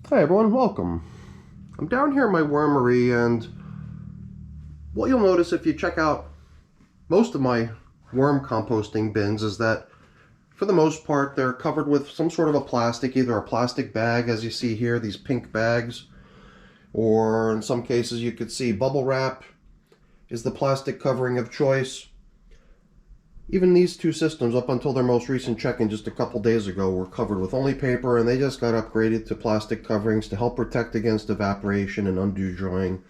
Hi everyone, welcome. I'm down here in my wormery, and what you'll notice if you check out most of my worm composting bins is that for the most part they're covered with some sort of a plastic, either a plastic bag as you see here, these pink bags, or in some cases you could see bubble wrap is the plastic covering of choice. Even these two systems, up until their most recent check-in just a couple days ago, were covered with only paper, and they just got upgraded to plastic coverings to help protect against evaporation and undue drying.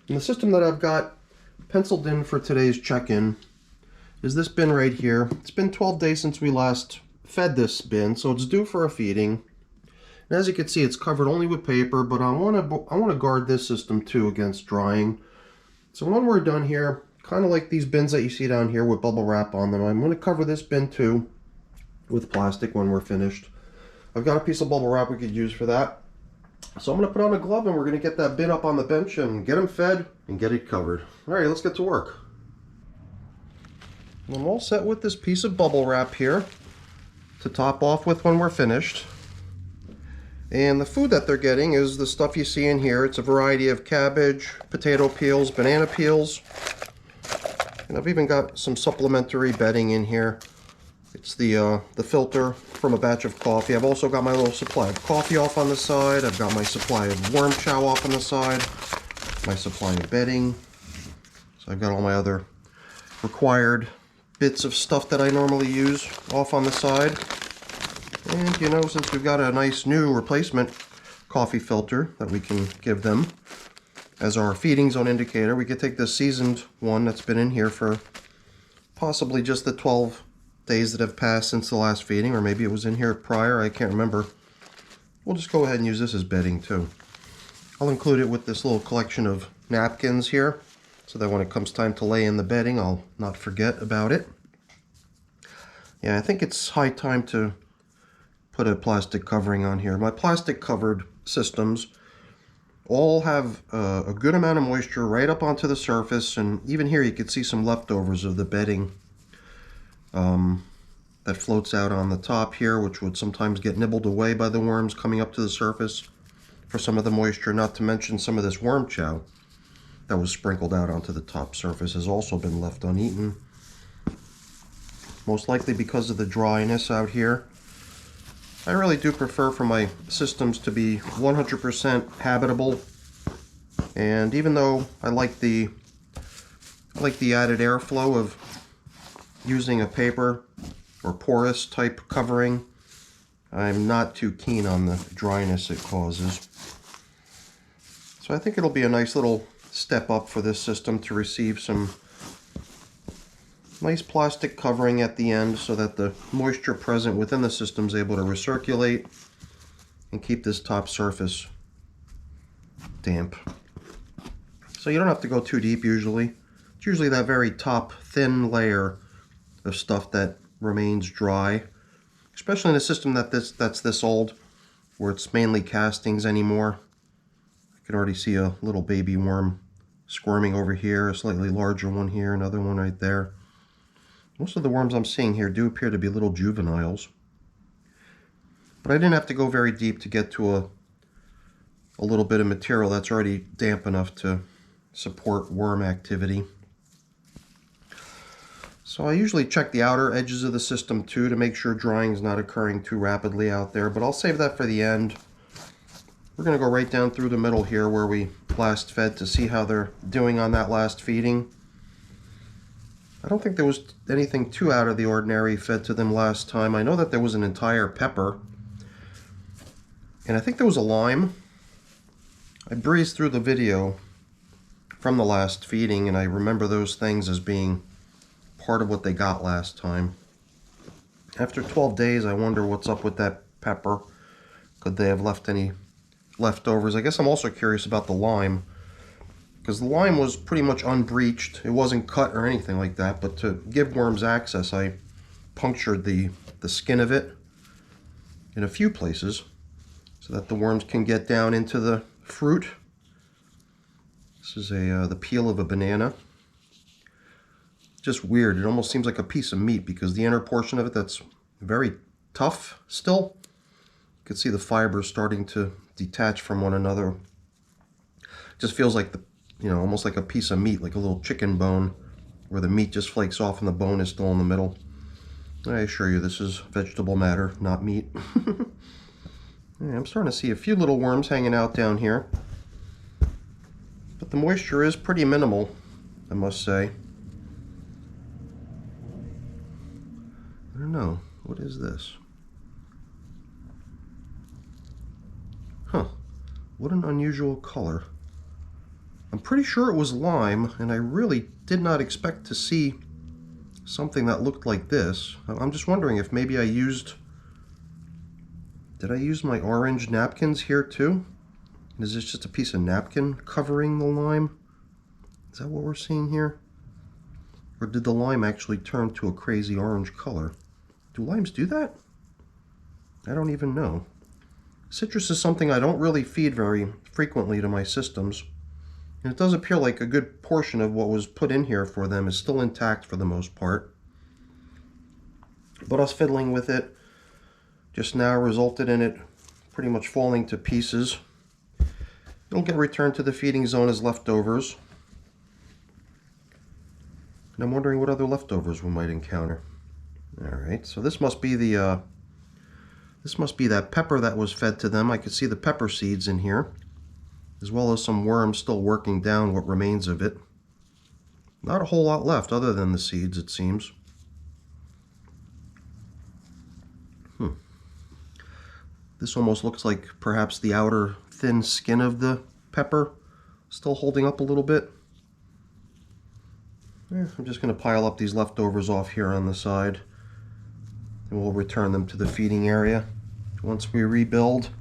And the system that I've got penciled in for today's check-in is this bin right here. It's been 12 days since we last fed this bin, so it's due for a feeding. And as you can see, it's covered only with paper, but I want to guard this system too against drying. So when we're done here, kind of like these bins that you see down here with bubble wrap on them, I'm going to cover this bin too with plastic when we're finished. I've got a piece of bubble wrap we could use for that. So I'm going to put on a glove and we're going to get that bin up on the bench and get them fed and get it covered. Alright, let's get to work. I'm all set with this piece of bubble wrap here to top off with when we're finished. And the food that they're getting is the stuff you see in here. It's a variety of cabbage, potato peels, banana peels. And I've even got some supplementary bedding in here. It's the filter from a batch of coffee. I've also got my little supply of coffee off on the side. I've got my supply of worm chow off on the side. My supply of bedding. So I've got all my other required bits of stuff that I normally use off on the side. And you know, since we've got a nice new replacement coffee filter that we can give them as our feeding zone indicator, we could take this seasoned one that's been in here for possibly just the 12 days that have passed since the last feeding, or maybe it was in here prior, I can't remember. We'll just go ahead and use this as bedding too. I'll include it with this little collection of napkins here, so that when it comes time to lay in the bedding, I'll not forget about it. Yeah, I think it's high time to put a plastic covering on here. My plastic covered systems all have a good amount of moisture right up onto the surface, and even here you can see some leftovers of the bedding that floats out on the top here, which would sometimes get nibbled away by the worms coming up to the surface for some of the moisture, not to mention some of this worm chow that was sprinkled out onto the top surface has also been left uneaten. Most likely because of the dryness out here. I really do prefer for my systems to be 100% habitable, and even though I like the added airflow of using a paper or porous type covering, I'm not too keen on the dryness it causes. So I think it'll be a nice little step up for this system to receive some nice plastic covering at the end so that the moisture present within the system is able to recirculate and keep this top surface damp. So you don't have to go too deep usually. It's usually that very top thin layer of stuff that remains dry, especially in a system that's this old, where it's mainly castings anymore. I can already see a little baby worm squirming over here, a slightly larger one here, another one right there. Most of the worms I'm seeing here do appear to be little juveniles. But I didn't have to go very deep to get to a little bit of material that's already damp enough to support worm activity. So I usually check the outer edges of the system too to make sure drying is not occurring too rapidly out there, but I'll save that for the end. We're going to go right down through the middle here where we last fed to see how they're doing on that last feeding. I don't think there was anything too out of the ordinary fed to them last time. I know that there was an entire pepper, and I think there was a lime. I breezed through the video from the last feeding, and I remember those things as being part of what they got last time. After 12 days, I wonder what's up with that pepper. Could they have left any leftovers? I guess I'm also curious about the lime, because the lime was pretty much unbreached. It wasn't cut or anything like that, but to give worms access, I punctured the skin of it in a few places so that the worms can get down into the fruit. This is the peel of a banana. Just weird. It almost seems like a piece of meat because the inner portion of it that's very tough still You can see the fibers starting to detach from one another. It just feels like almost like a piece of meat, like a little chicken bone, where the meat just flakes off and the bone is still in the middle. I assure you this is vegetable matter, not meat. Yeah, I'm starting to see a few little worms hanging out down here. But the moisture is pretty minimal, I must say. I don't know. What is this? Huh. What an unusual color. I'm pretty sure it was lime, and I really did not expect to see something that looked like this. I'm just wondering if maybe I used... Did I use my orange napkins here too? Is this just a piece of napkin covering the lime? Is that what we're seeing here? Or did the lime actually turn to a crazy orange color? Do limes do that? I don't even know. Citrus is something I don't really feed very frequently to my systems. And it does appear like a good portion of what was put in here for them is still intact for the most part. But us fiddling with it just now resulted in it pretty much falling to pieces. It'll get returned to the feeding zone as leftovers. And I'm wondering what other leftovers we might encounter. Alright, so this must be that pepper that was fed to them. I could see the pepper seeds in here, as well as some worms still working down what remains of it. Not a whole lot left other than the seeds, it seems. This almost looks like perhaps the outer thin skin of the pepper still holding up a little bit. Yeah, I'm just going to pile up these leftovers off here on the side, and we'll return them to the feeding area once we rebuild.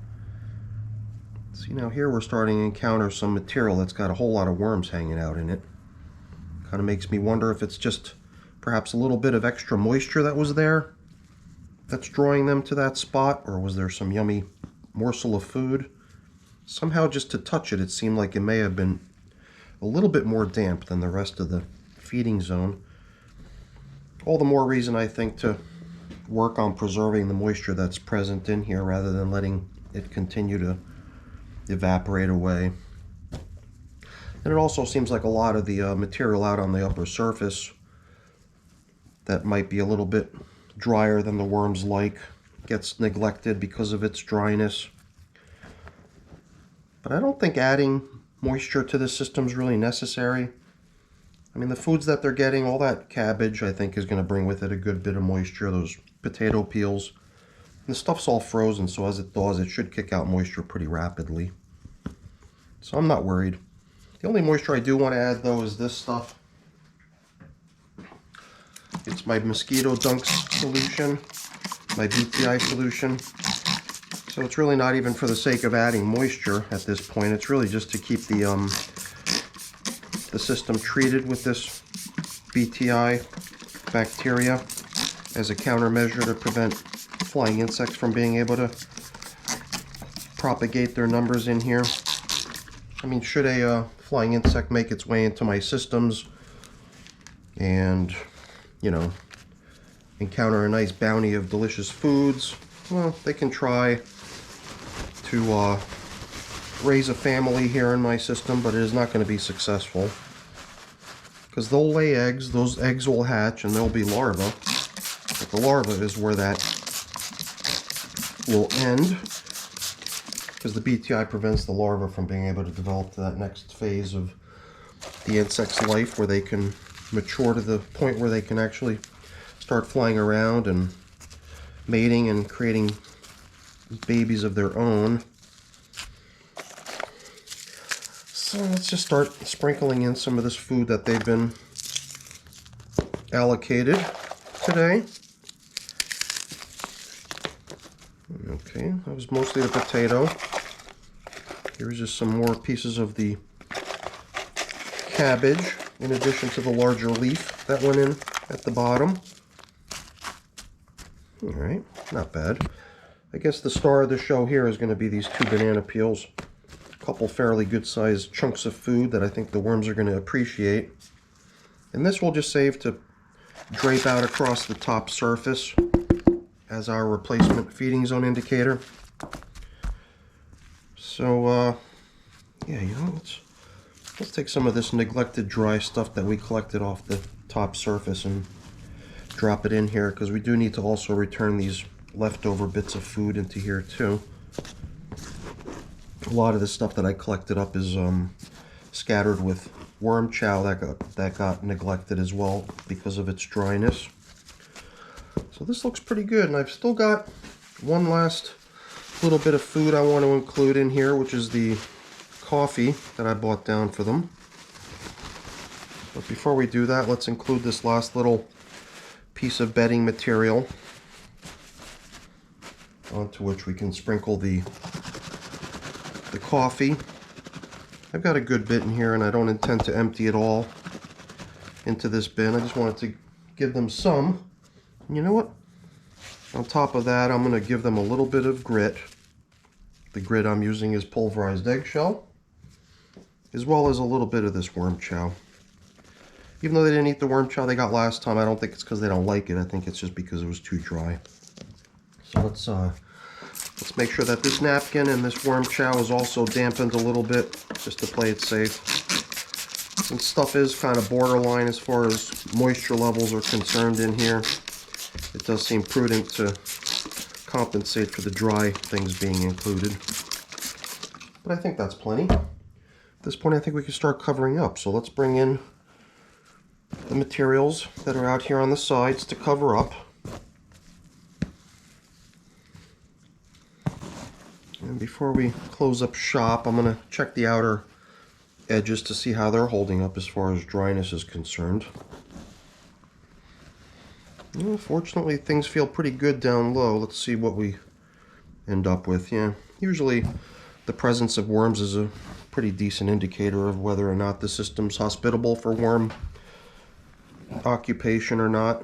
See, now here we're starting to encounter some material that's got a whole lot of worms hanging out in it. Kind of makes me wonder if it's just perhaps a little bit of extra moisture that was there that's drawing them to that spot, or was there some yummy morsel of food? Somehow just to touch it, it seemed like it may have been a little bit more damp than the rest of the feeding zone. All the more reason, I think, to work on preserving the moisture that's present in here rather than letting it continue to evaporate away. And it also seems like a lot of the material out on the upper surface that might be a little bit drier than the worms like gets neglected because of its dryness. But I don't think adding moisture to the system is really necessary. I mean, the foods that they're getting, all that cabbage, I think is going to bring with it a good bit of moisture. Those potato peels. And the stuff's all frozen, so as it thaws, it should kick out moisture pretty rapidly. So I'm not worried. The only moisture I do want to add, though, is this stuff. It's my Mosquito Dunks solution, my BTI solution. So it's really not even for the sake of adding moisture at this point. It's really just to keep the system treated with this BTI bacteria as a countermeasure to prevent flying insects from being able to propagate their numbers in here. I mean, should a flying insect make its way into my systems and, you know, encounter a nice bounty of delicious foods, well, they can try to raise a family here in my system, but it is not going to be successful. Because they'll lay eggs, those eggs will hatch, and there'll be larvae. But the larva is where that will end, because the BTI prevents the larva from being able to develop to that next phase of the insect's life, where they can mature to the point where they can actually start flying around and mating and creating babies of their own. So let's just start sprinkling in some of this food that they've been allocated today. Okay, that was mostly the potato. Here's just some more pieces of the cabbage, in addition to the larger leaf that went in at the bottom. Alright, not bad. I guess the star of the show here is going to be these 2 banana peels. A couple fairly good-sized chunks of food that I think the worms are going to appreciate. And this will just save to drape out across the top surface as our replacement feeding zone indicator. So, yeah, you know, let's take some of this neglected dry stuff that we collected off the top surface and drop it in here, because we do need to also return these leftover bits of food into here too. A lot of this stuff that I collected up is scattered with worm chow that got neglected as well because of its dryness. So this looks pretty good, and I've still got one last little bit of food I want to include in here, which is the coffee that I bought down for them. But before we do that, let's include this last little piece of bedding material onto which we can sprinkle the coffee. I've got a good bit in here, and I don't intend to empty it all into this bin. I just wanted to give them some. And you know what? On top of that, I'm going to give them a little bit of grit. The grit I'm using is pulverized eggshell, as well as a little bit of this worm chow. Even though they didn't eat the worm chow they got last time, I don't think it's because they don't like it. I think it's just because it was too dry. So let's make sure that this napkin and this worm chow is also dampened a little bit, just to play it safe. Since stuff is kind of borderline as far as moisture levels are concerned in here, it does seem prudent to compensate for the dry things being included. But I think that's plenty. At this point, I think we can start covering up. So let's bring in the materials that are out here on the sides to cover up. And before we close up shop, I'm going to check the outer edges to see how they're holding up as far as dryness is concerned. Well, fortunately, things feel pretty good down low. Let's see what we end up with. Yeah, usually the presence of worms is a pretty decent indicator of whether or not the system's hospitable for worm occupation or not.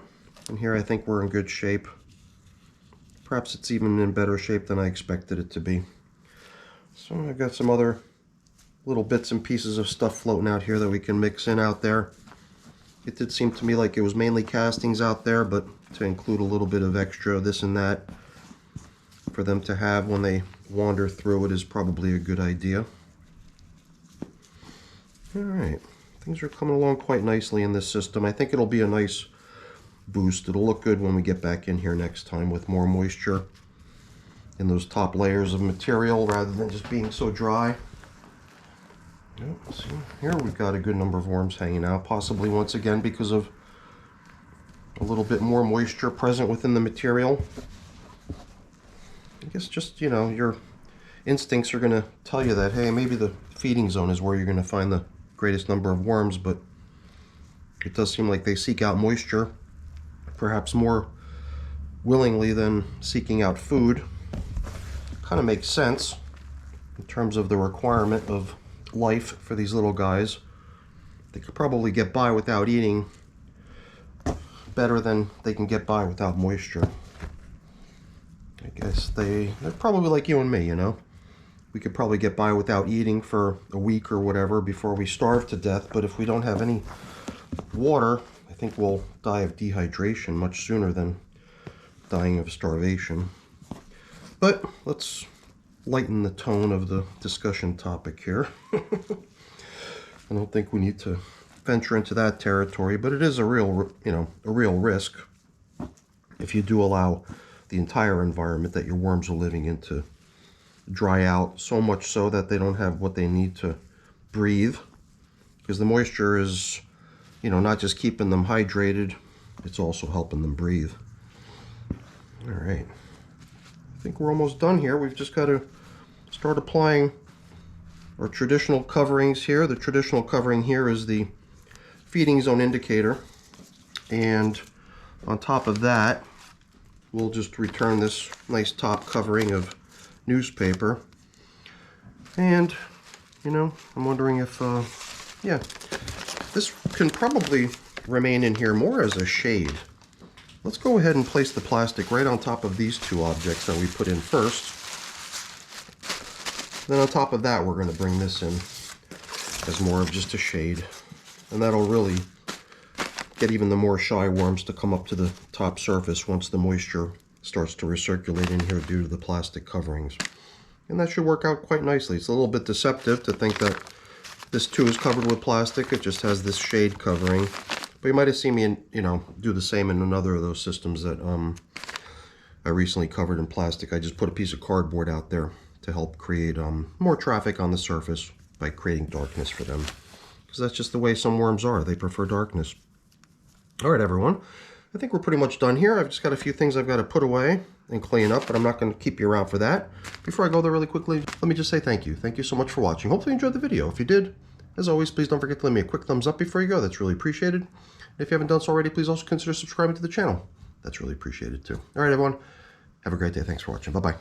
And here I think we're in good shape. Perhaps it's even in better shape than I expected it to be. So I've got some other little bits and pieces of stuff floating out here that we can mix in out there. It did seem to me like it was mainly castings out there, but to include a little bit of extra this and that for them to have when they wander through it is probably a good idea. Alright, things are coming along quite nicely in this system. I think it'll be a nice boost. It'll look good when we get back in here next time with more moisture in those top layers of material rather than just being so dry. Yep, see, here we've got a good number of worms hanging out, possibly once again because of a little bit more moisture present within the material. I guess just, you know, your instincts are going to tell you that, hey, maybe the feeding zone is where you're going to find the greatest number of worms, but it does seem like they seek out moisture perhaps more willingly than seeking out food. Kind of makes sense in terms of the requirement of life for these little guys. They could probably get by without eating better than they can get by without moisture. I guess they're probably like you and me, you know. We could probably get by without eating for a week or whatever before we starve to death, but if we don't have any water, I think we'll die of dehydration much sooner than dying of starvation. But let's lighten the tone of the discussion topic here. I don't think we need to venture into that territory, but it is a real, a real risk if you do allow the entire environment that your worms are living in to dry out, so much so that they don't have what they need to breathe, because the moisture is, not just keeping them hydrated, it's also helping them breathe. All right, I think we're almost done here. We've just got to start applying our traditional coverings here. The traditional covering here is the feeding zone indicator, and on top of that we'll just return this nice top covering of newspaper. And I'm wondering if this can probably remain in here more as a shade. Let's go ahead and place the plastic right on top of these two objects that we put in first. Then on top of that, we're going to bring this in as more of just a shade. And that'll really get even the more shy worms to come up to the top surface once the moisture starts to recirculate in here due to the plastic coverings. And that should work out quite nicely. It's a little bit deceptive to think that this too is covered with plastic. It just has this shade covering. But you might have seen me, do the same in another of those systems that I recently covered in plastic. I just put a piece of cardboard out there to help create more traffic on the surface by creating darkness for them. Because that's just the way some worms are. They prefer darkness. All right, everyone. I think we're pretty much done here. I've just got a few things I've got to put away and clean up, but I'm not going to keep you around for that. Before I go there really quickly, let me just say thank you. Thank you so much for watching. Hopefully you enjoyed the video. If you did, as always, please don't forget to leave me a quick thumbs up before you go. That's really appreciated. And if you haven't done so already, please also consider subscribing to the channel. That's really appreciated too. All right, everyone. Have a great day. Thanks for watching. Bye-bye.